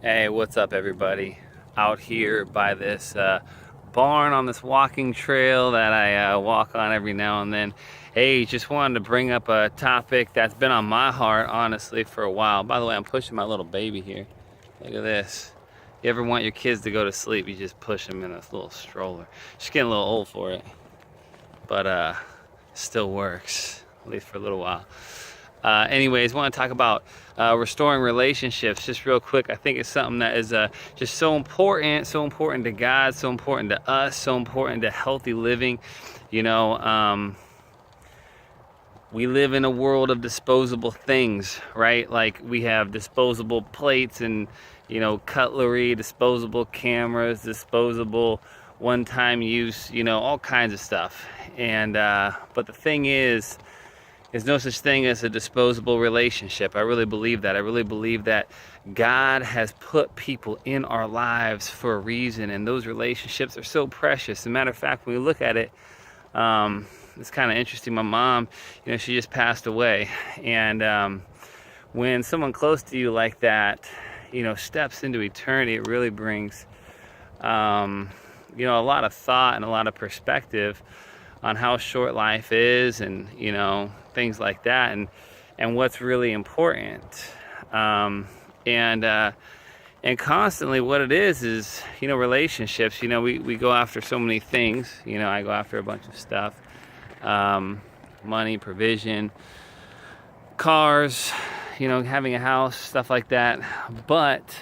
Hey, what's up, everybody? Out here by this barn on this walking trail that I walk on every now and then. Hey, just wanted to bring up a topic that's been on my heart, honestly, for a while. By the way, I'm pushing my little baby here. Look at this. You ever want your kids to go to sleep, you just push them in this little stroller. She's getting a little old for it, but still works, at least for a little while. Anyways, want to talk about restoring relationships just real quick. I think it's something that is just so important to God, so important to us, so important to healthy living. You know, we live in a world of disposable things, right? Like we have disposable plates and, you know, cutlery, disposable cameras, disposable one-time use, you know, all kinds of stuff. And but the thing is, there's no such thing as a disposable relationship. I really believe that. I really believe that God has put people in our lives for a reason, and those relationships are so precious. As a matter of fact, when we look at it, it's kind of interesting. My mom, you know, she just passed away, and when someone close to you like that, you know, steps into eternity, it really brings, you know, a lot of thought and a lot of perspective on how short life is, and you know, things like that, and what's really important, and constantly what it is, you know, relationships. You know, we go after so many things. You know, I go after a bunch of stuff, money, provision, cars, you know, having a house, stuff like that. But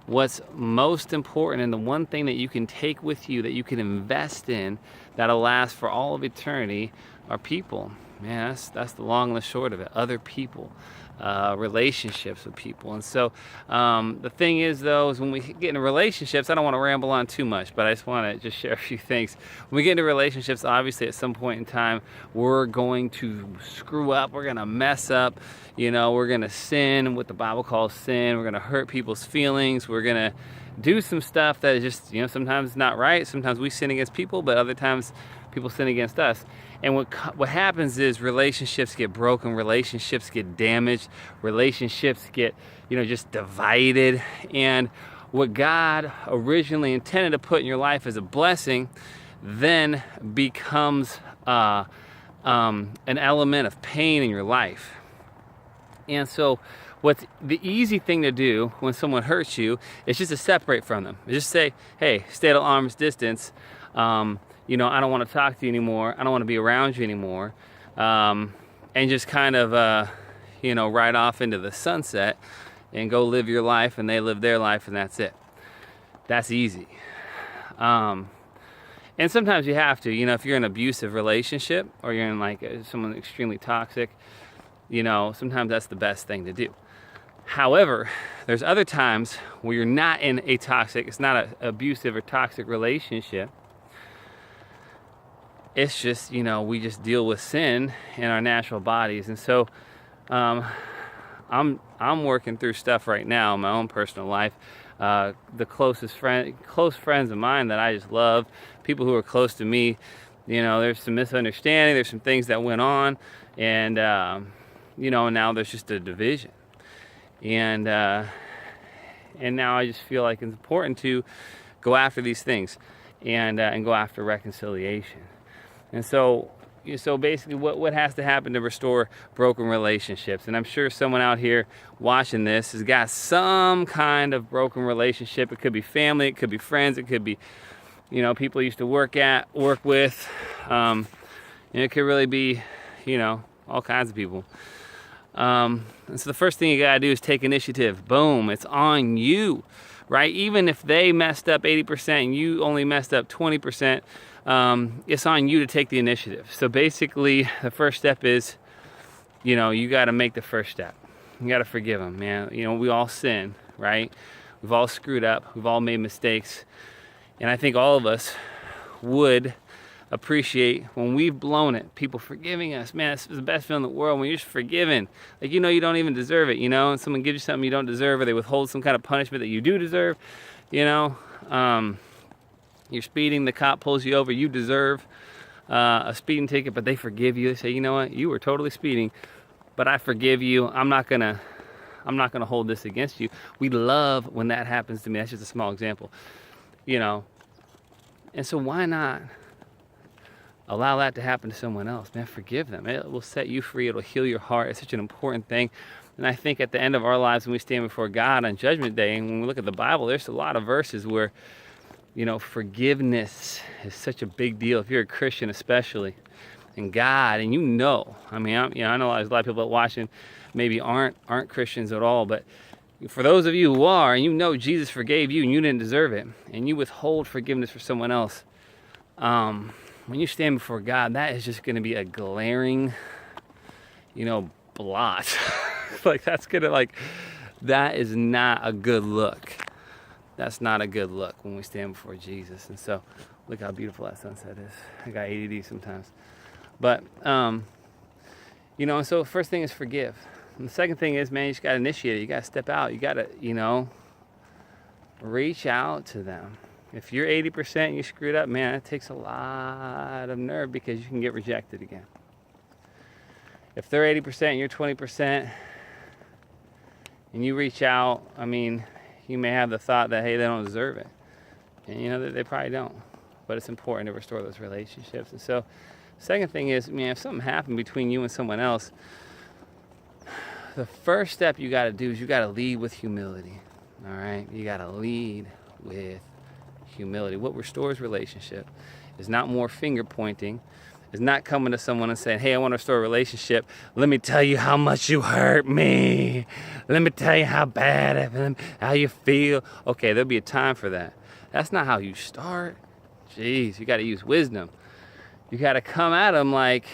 what's most important, and the one thing that you can take with you, that you can invest in, that'll last for all of eternity, are people. Man, that's the long and the short of it. Other people, relationships with people. And so the thing is, though, is when we get into relationships, I don't want to ramble on too much, but I just want to just share a few things. When we get into relationships, obviously at some point in time, we're going to screw up. We're going to mess up. You know, we're going to sin, what the Bible calls sin. We're going to hurt people's feelings. We're going to do some stuff that is just, you know, sometimes not right. Sometimes we sin against people, but other times people sin against us. And what happens is relationships get broken, relationships get damaged, relationships get, you know, just divided. And what God originally intended to put in your life as a blessing then becomes an element of pain in your life. And so what's the easy thing to do when someone hurts you is just to separate from them. Just say, hey, stay at an arm's distance. You know, I don't want to talk to you anymore. I don't want to be around you anymore. And just kind of, you know, ride off into the sunset and go live your life, and they live their life, and that's it. That's easy. And sometimes you have to, you know, if you're in an abusive relationship, or you're in like someone extremely toxic, you know, sometimes that's the best thing to do. However, there's other times where you're not in a toxic, it's not an abusive or toxic relationship. It's just, you know, we just deal with sin in our natural bodies. And so I'm working through stuff right now in my own personal life. The close friends of mine that I just love, people who are close to me, you know, there's some misunderstanding, there's some things that went on, and you know, now there's just a division. And now I just feel like it's important to go after these things, and go after reconciliation. And so basically what has to happen to restore broken relationships? And I'm sure someone out here watching this has got some kind of broken relationship. It could be family, it could be friends, it could be, you know, people you used to work with. And it could really be, you know, all kinds of people. And so the first thing you gotta do is take initiative. Boom, it's on you, right? Even if they messed up 80% and you only messed up 20%, it's on you to take the initiative. So basically, the first step is, you know, you gotta make the first step. You gotta forgive them, man. You know, we all sin, right? We've all screwed up. We've all made mistakes. And I think all of us would appreciate when we've blown it, people forgiving us. Man, it's the best feeling in the world when you're just forgiven. Like, you know, you don't even deserve it, you know, and someone gives you something you don't deserve, or they withhold some kind of punishment that you do deserve, you know. You're speeding, the cop pulls you over, you deserve a speeding ticket, but they forgive you. They say, you know what, you were totally speeding, but I forgive you. I'm not gonna I'm not going to hold this against you. We love when that happens to me. That's just a small example, you know. And so why not allow that to happen to someone else? Man, forgive them. It will set you free. It'll heal your heart. It's such an important thing. And I think at the end of our lives, when we stand before God on Judgment Day, and when we look at the Bible, there's a lot of verses where, you know, forgiveness is such a big deal. If you're a Christian especially, and God, and you know, I mean, I know there's a lot of people that watching maybe aren't Christians at all, but for those of you who are, and you know Jesus forgave you and you didn't deserve it, and you withhold forgiveness for someone else, when you stand before God, that is just going to be a glaring, you know, blot. Like that is not a good look. That's not a good look when we stand before Jesus. And so, look how beautiful that sunset is. I got ADD sometimes. But, you know, and so first thing is forgive. And the second thing is, man, you just got to initiate it. You got to step out. You got to, you know, reach out to them. If you're 80% and you screwed up, man, it takes a lot of nerve because you can get rejected again. If they're 80% and you're 20% and you reach out, I mean, you may have the thought that, hey, they don't deserve it. And, you know, they probably don't. But it's important to restore those relationships. And so, second thing is, man, if something happened between you and someone else, the first step you got to do is you got to lead with humility. All right? You got to lead with humility. What restores relationship is not more finger pointing. Is not coming to someone and saying, hey, I want to restore a relationship. Let me tell you how much you hurt me. Let me tell you how bad I am, how you feel. Okay, there'll be a time for that. That's not how you start. Jeez, you got to use wisdom. You got to come at them like,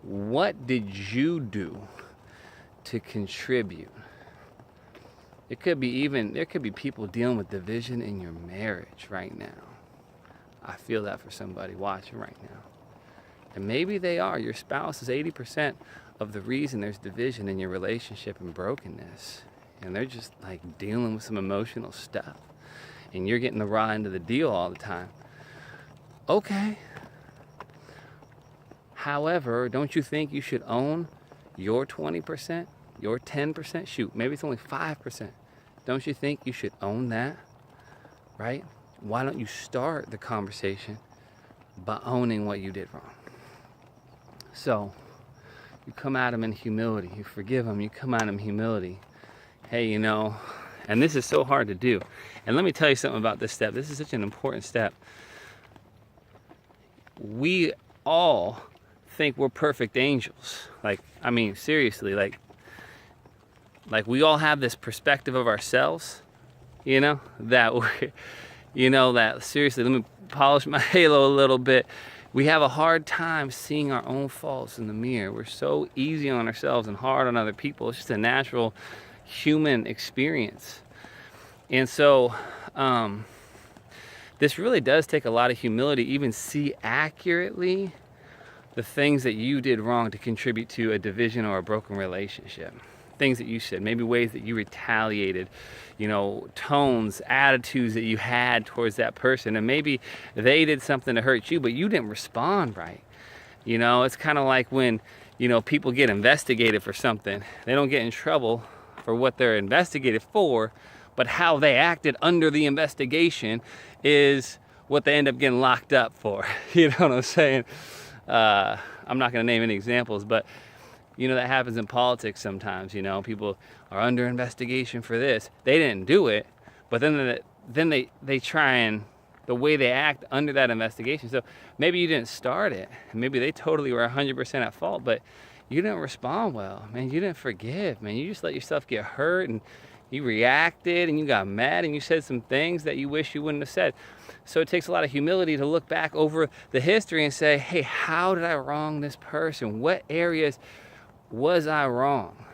what did you do to contribute? There could be people dealing with division in your marriage right now. I feel that for somebody watching right now. And maybe they are. Your spouse is 80% of the reason there's division in your relationship and brokenness. And they're just like dealing with some emotional stuff. And you're getting the raw end of the deal all the time. Okay. However, don't you think you should own your 20%, your 10%? Shoot, maybe it's only 5%. Don't you think you should own that? Right? Why don't you start the conversation by owning what you did wrong? So, you come at them in humility. You forgive them. You come at them in humility. Hey, you know, and this is so hard to do. And let me tell you something about this step. This is such an important step. We all think we're perfect angels. Like, I mean, seriously, like we all have this perspective of ourselves, you know, that we're, you know, that seriously, let me polish my halo a little bit. We have a hard time seeing our own faults in the mirror. We're so easy on ourselves and hard on other people. It's just a natural human experience. And so, this really does take a lot of humility, even see accurately the things that you did wrong to contribute to a division or a broken relationship. Things that you said, maybe ways that you retaliated, you know, tones, attitudes that you had towards that person. And maybe they did something to hurt you, but you didn't respond right. You know, it's kind of like when, you know, people get investigated for something. They don't get in trouble for what they're investigated for, but how they acted under the investigation is what they end up getting locked up for. You know what I'm saying? I'm not going to name any examples, but you know, that happens in politics sometimes. You know, people are under investigation for this. They didn't do it, but then they try and the way they act under that investigation. So maybe you didn't start it. Maybe they totally were 100% at fault, but you didn't respond well, man. You didn't forgive, man. You just let yourself get hurt and you reacted and you got mad and you said some things that you wish you wouldn't have said. So it takes a lot of humility to look back over the history and say, hey, how did I wrong this person? What areas was I wrong?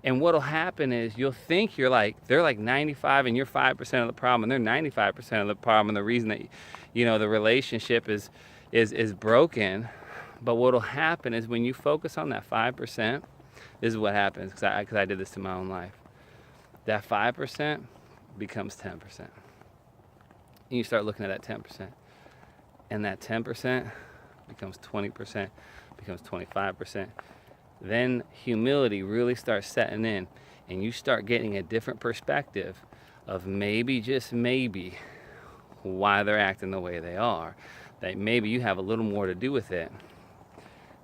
And what'll happen is you'll think they're like 95 and you're 5% of the problem, and they're 95% of the problem, and the reason that, you know, the relationship is broken. But what'll happen is when you focus on that 5%, this is what happens, because I did this to my own life. That 5% becomes 10%. And you start looking at that 10%. And that 10% becomes 20%, becomes 25%, then humility really starts setting in, and you start getting a different perspective of maybe, just maybe, why they're acting the way they are. That maybe you have a little more to do with it.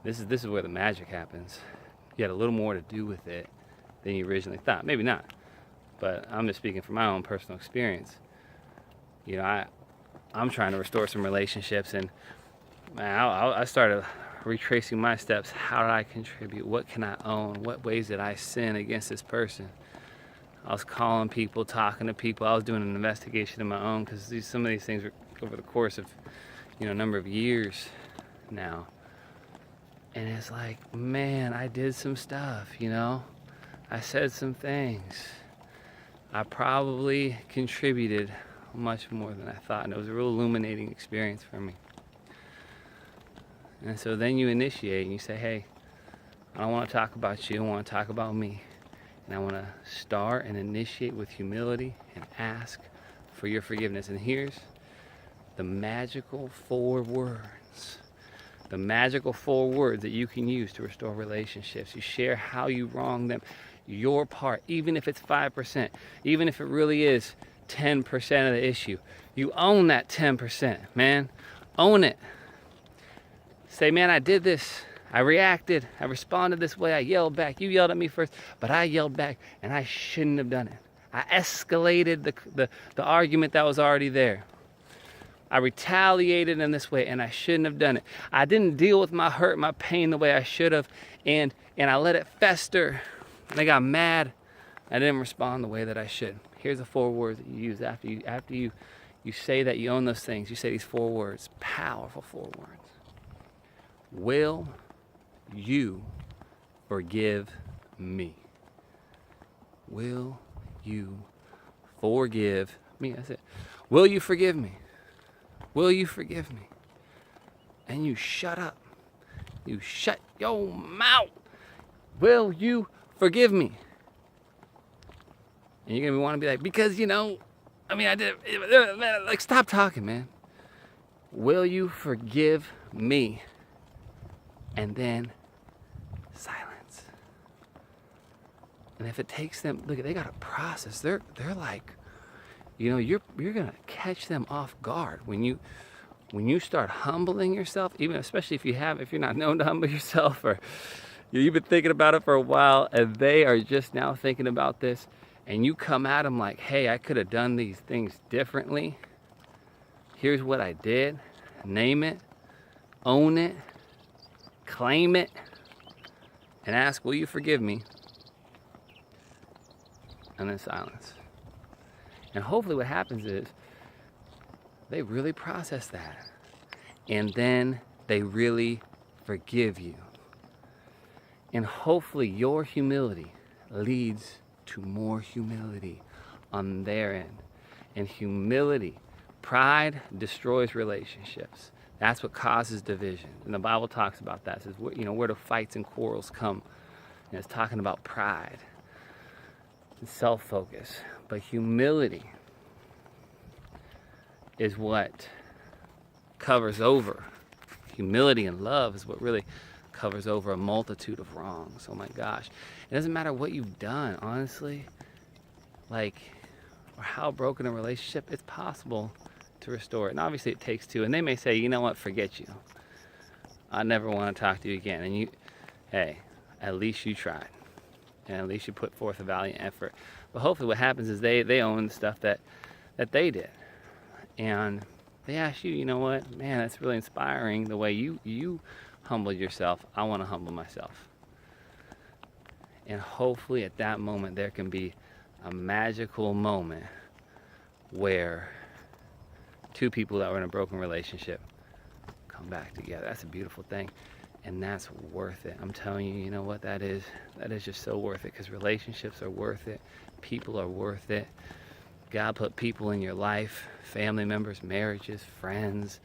This is where the magic happens. You had a little more to do with it than you originally thought. Maybe not, but I'm just speaking from my own personal experience. You know, I'm trying to restore some relationships, and man, I started retracing my steps. How did I contribute? What can I own? What ways did I sin against this person? I was calling people, talking to people. I was doing an investigation of my own, because some of these things were over the course of, a number of years now. And it's like, man, I did some stuff, I said some things. I probably contributed much more than I thought, and it was a real illuminating experience for me. And so then you initiate and you say, hey, I don't want to talk about you, I want to talk about me. And I want to start and initiate with humility and ask for your forgiveness. And here's the magical 4 words. The magical 4 words that you can use to restore relationships. You share how you wronged them, your part, even if it's 5%, even if it really is 10% of the issue. You own that 10%, man. Own it. Say, man, I did this. I reacted. I responded this way. I yelled back. You yelled at me first, but I yelled back, and I shouldn't have done it. I escalated the argument that was already there. I retaliated in this way, and I shouldn't have done it. I didn't deal with my hurt, my pain the way I should have, and I let it fester. And I got mad. I didn't respond the way that I should. Here's the 4 words that you use after you say that you own those things. You say these 4 words, powerful 4 words. Will you forgive me? Will you forgive me? That's it. Will you forgive me? Will you forgive me? And you shut up. You shut your mouth. Will you forgive me? And you're going to want to be like, because, I did, like, stop talking, man. Will you forgive me? And then silence. And if it takes them, look, they got a process. They're like, you're gonna catch them off guard when you start humbling yourself, even especially if you're not known to humble yourself, or you've been thinking about it for a while and they are just now thinking about this, and you come at them like, hey, I could have done these things differently. Here's what I did. Name it, own it, claim it, and ask, will you forgive me? And then silence. And hopefully what happens is they really process that. And then they really forgive you. And hopefully your humility leads to more humility on their end. And humility, pride destroys relationships. That's what causes division. And the Bible talks about that. It says, where do fights and quarrels come? And it's talking about pride and self-focus. But humility is what covers over. Humility and love is what really covers over a multitude of wrongs. Oh my gosh. It doesn't matter what you've done, honestly. Or how broken a relationship, it's possible to restore it. And obviously it takes 2. And they may say, you know what, forget you. I never want to talk to you again. And hey, at least you tried. And at least you put forth a valiant effort. But hopefully what happens is they own the stuff that they did. And they ask you, you know what, man, that's really inspiring the way you humbled yourself. I want to humble myself. And hopefully at that moment there can be a magical moment where 2 people that were in a broken relationship come back together. That's a beautiful thing. And that's worth it. I'm telling you, you know what that is? That is just so worth it, because relationships are worth it. People are worth it. God put people in your life, family members, marriages, friends,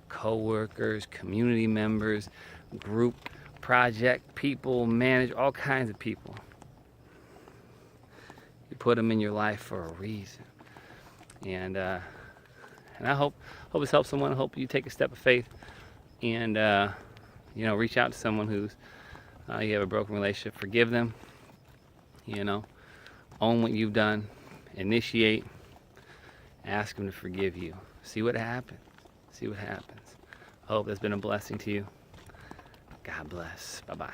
co-workers, community members, group, project people, manage, all kinds of people. You put them in your life for a reason. And I hope this helps someone. I hope you take a step of faith and reach out to someone who's You have a broken relationship, forgive them. You know, own what you've done, initiate, ask them to forgive you. See what happens. See what happens. I hope that's been a blessing to you. God bless. Bye-bye.